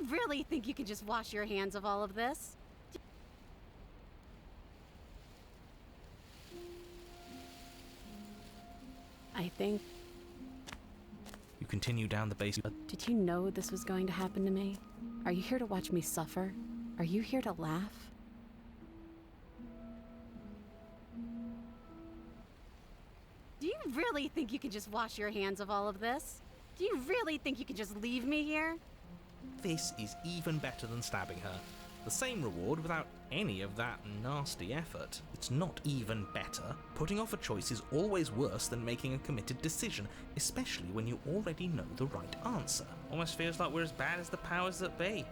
you really think you can just wash your hands of all of this? I think... You continue down the basement. Did you know this was going to happen to me? Are you here to watch me suffer? Are you here to laugh? Do you really think you can just wash your hands of all of this? Do you really think you can just leave me here? This is even better than stabbing her. The same reward without any of that nasty effort. It's not even better. Putting off a choice is always worse than making a committed decision, especially when you already know the right answer. Almost feels like we're as bad as the powers that be.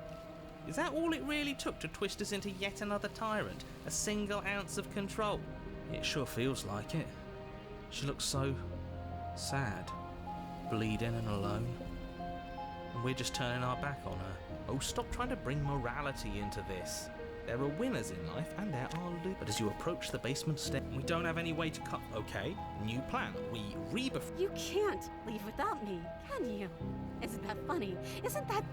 Is that all it really took to twist us into yet another tyrant? A single ounce of control? It sure feels like it. She looks so sad, bleeding and alone. And we're just turning our back on her. Oh, stop trying to bring morality into this. There are winners in life and there are losers. But as you approach the basement step, we don't have any way to cut. Okay, new plan. We rebirth. You can't leave without me, can you? Isn't that funny? Isn't that...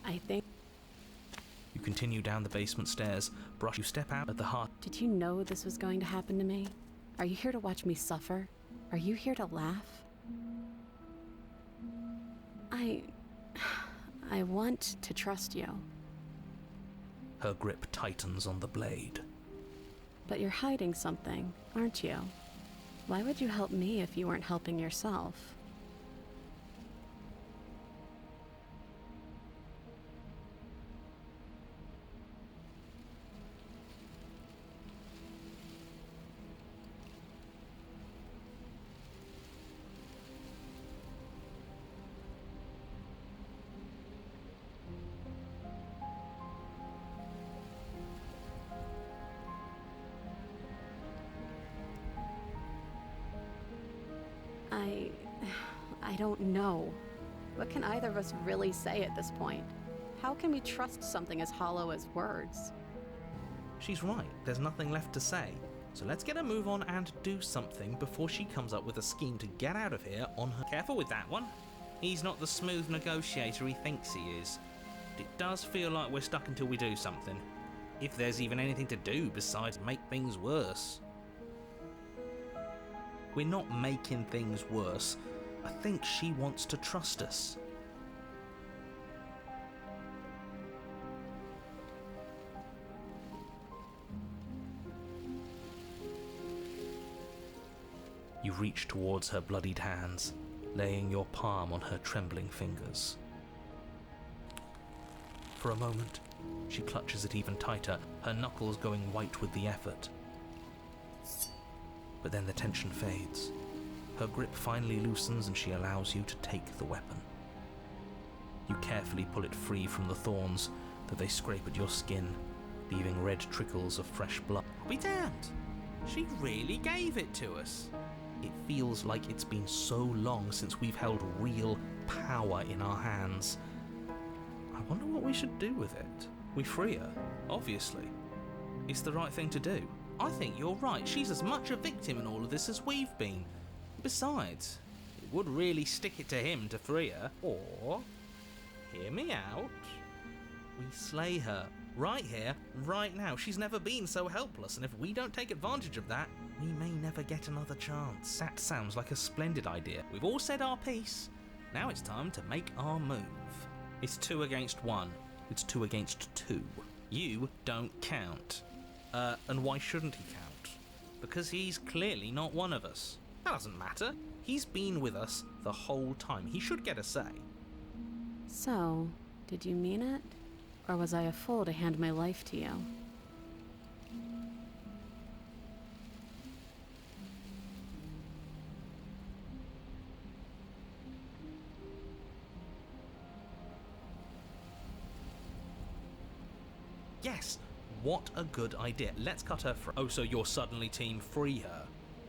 I think... You continue down the basement stairs. You step out at the heart. Did you know this was going to happen to me? Are you here to watch me suffer? Are you here to laugh? I want to trust you. Her grip tightens on the blade. But you're hiding something, aren't you? Why would you help me if you weren't helping yourself? I don't know. What can either of us really say at this point? How can we trust something as hollow as words? She's right, there's nothing left to say. So let's get a move on and do something before she comes up with a scheme to get out of here on her... Careful with that one. He's not the smooth negotiator he thinks he is. But it does feel like we're stuck until we do something. If there's even anything to do besides make things worse. We're not making things worse. I think she wants to trust us. You reach towards her bloodied hands, laying your palm on her trembling fingers. For a moment, she clutches it even tighter, her knuckles going white with the effort. But then the tension fades. Her grip finally loosens and she allows you to take the weapon. You carefully pull it free from the thorns, though they scrape at your skin, leaving red trickles of fresh blood. Be damned! She really gave it to us! It feels like it's been so long since we've held real power in our hands. I wonder what we should do with it. We free her, obviously. It's the right thing to do. I think you're right. She's as much a victim in all of this as we've been. Besides, it would really stick it to him to free her. Or, hear me out, we slay her. Right here, right now. She's never been so helpless, and if we don't take advantage of that, we may never get another chance. That sounds like a splendid idea. We've all said our piece. Now it's time to make our move. It's 2 against 1. It's 2 against 2. You don't count. And why shouldn't he count? Because he's clearly not one of us. That doesn't matter. He's been with us the whole time. He should get a say. So, did you mean it? Or was I a fool to hand my life to you? Yes! What a good idea. Let's cut her free. Oh, so you're suddenly team free her.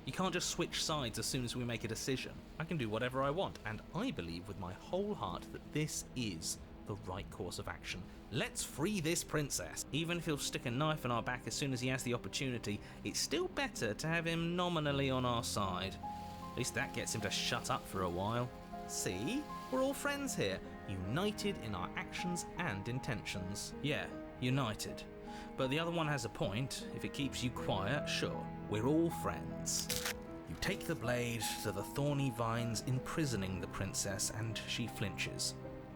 You can't just switch sides as soon as we make a decision. I can do whatever I want, and I believe with my whole heart that this is the right course of action. Let's free this princess. Even if he'll stick a knife in our back as soon as he has the opportunity, it's still better to have him nominally on our side. At least that gets him to shut up for a while. See? We're all friends here, united in our actions and intentions. Yeah, united. But the other one has a point. If it keeps you quiet, sure, we're all friends. You take the blade to the thorny vines imprisoning the princess, and she flinches,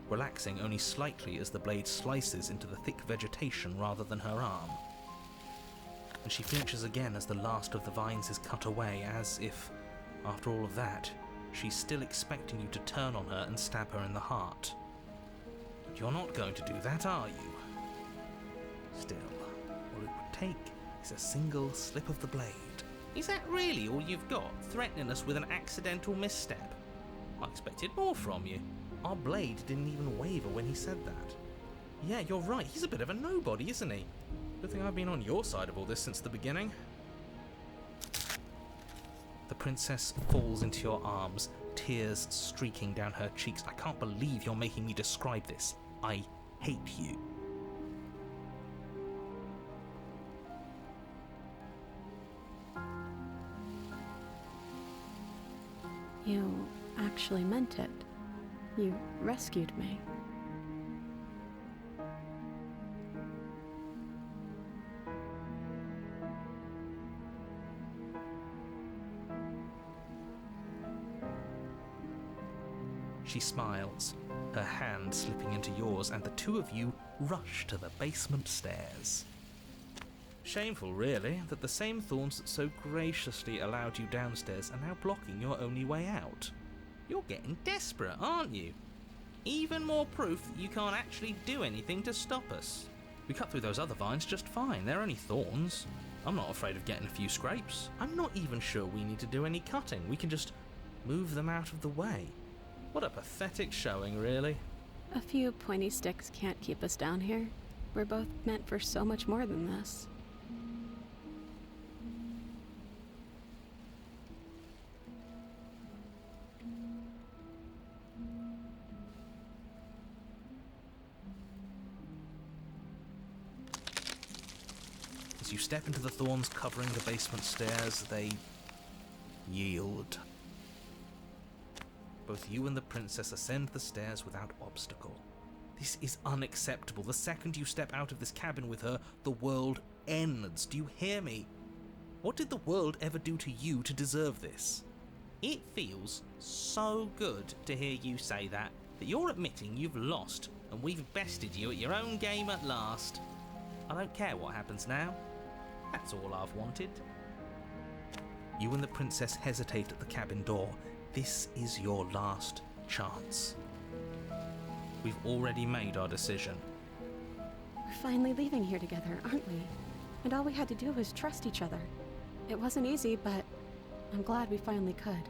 relaxing only slightly as the blade slices into the thick vegetation rather than her arm. And she flinches again as the last of the vines is cut away, as if, after all of that, she's still expecting you to turn on her and stab her in the heart. But you're not going to do that, are you? Still, all it would take is a single slip of the blade. Is that really all you've got, threatening us with an accidental misstep? I expected more from you. Our blade didn't even waver when he said that. Yeah, you're right, he's a bit of a nobody, isn't he? Good thing I've been on your side of all this since the beginning. The princess falls into your arms, tears streaking down her cheeks. I can't believe you're making me describe this. I hate you. You actually meant it. You rescued me. She smiles, her hand slipping into yours, and the two of you rush to the basement stairs. Shameful, really, that the same thorns that so graciously allowed you downstairs are now blocking your only way out. You're getting desperate, aren't you? Even more proof that you can't actually do anything to stop us. We cut through those other vines just fine, they're only thorns. I'm not afraid of getting a few scrapes. I'm not even sure we need to do any cutting, we can just move them out of the way. What a pathetic showing, really. A few pointy sticks can't keep us down here. We're both meant for so much more than this. As you step into the thorns covering the basement stairs, they yield. Both you and the princess ascend the stairs without obstacle. This is unacceptable. The second you step out of this cabin with her, the world ends. Do you hear me? What did the world ever do to you to deserve this? It feels so good to hear you say that you're admitting you've lost and we've bested you at your own game at last. I don't care what happens now. That's all I've wanted. You and the princess hesitate at the cabin door. This is your last chance. We've already made our decision. We're finally leaving here together, aren't we? And all we had to do was trust each other. It wasn't easy, but I'm glad we finally could.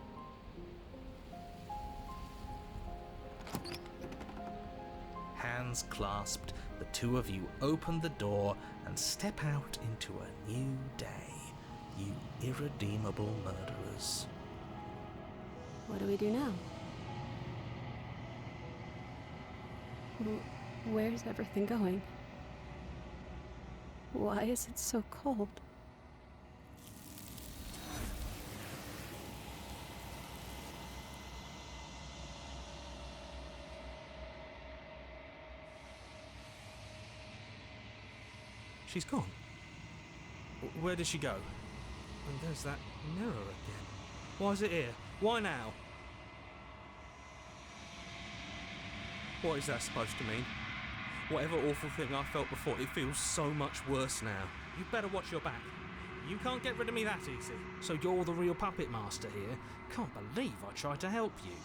Hands clasped, the two of you open the door and step out into a new day, you irredeemable murderers. What do we do now? Where's everything going? Why is it so cold? She's gone. Where did she go? And there's that mirror again. Why is it here? Why now? What is that supposed to mean? Whatever awful thing I felt before, it feels so much worse now. You better watch your back. You can't get rid of me that easy. So you're the real puppet master here? Can't believe I tried to help you.